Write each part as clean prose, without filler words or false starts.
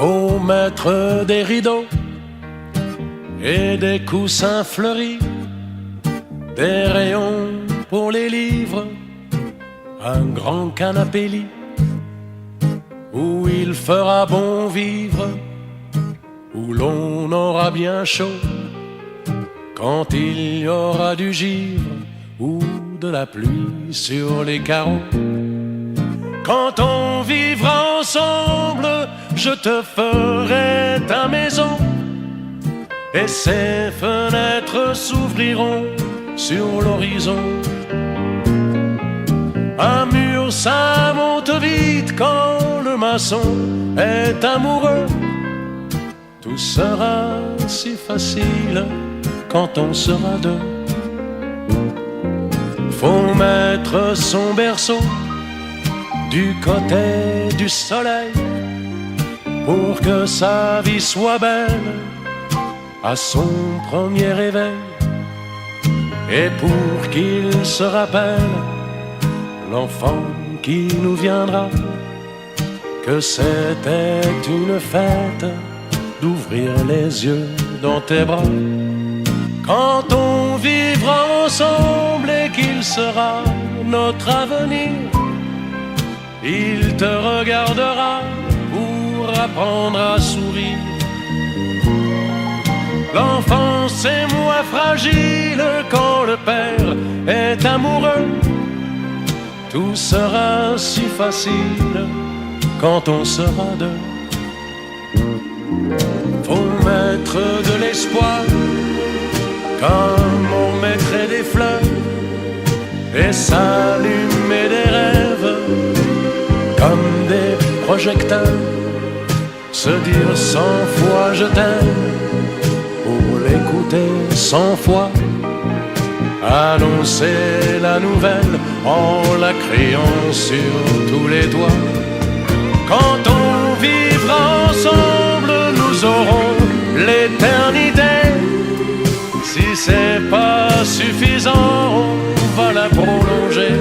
Faut mettre des rideaux et des coussins fleuris, des rayons pour les livres, un grand canapé-lit où il fera bon vivre, où l'on aura bien chaud quand il y aura du givre ou de la pluie sur les carreaux. Quand on vivra ensemble, je te ferai ta maison et ses fenêtres s'ouvriront sur l'horizon. Un mur, ça monte vite quand le maçon est amoureux. Tout sera si facile quand on sera deux. Faut mettre son berceau du côté du soleil pour que sa vie soit belle à son premier réveil, et pour qu'il se rappelle, l'enfant qui nous viendra, que c'était une fête d'ouvrir les yeux dans tes bras. Quand on vivra ensemble et qu'il sera notre avenir, il te regardera pour apprendre à sourire. L'enfance est moins fragile quand le père est amoureux. Tout sera si facile quand on sera deux. Faut mettre de l'espoir comme on mettrait des fleurs et s'allumer des rêves comme des projecteurs. Se dire 100 fois je t'aime pour l'écouter 100 fois. Annoncer la nouvelle en la criant sur tous les toits. Quand on vivra ensemble, nous aurons l'éternité. Si c'est pas suffisant, on va la prolonger.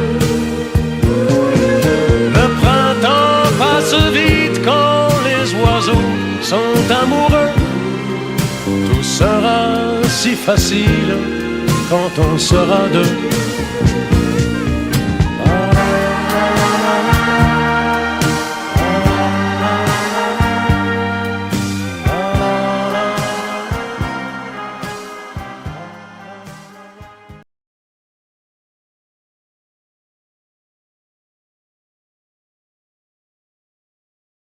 Le printemps passe vite quand les oiseaux sont amoureux. Tout sera si facile quand on sera deux.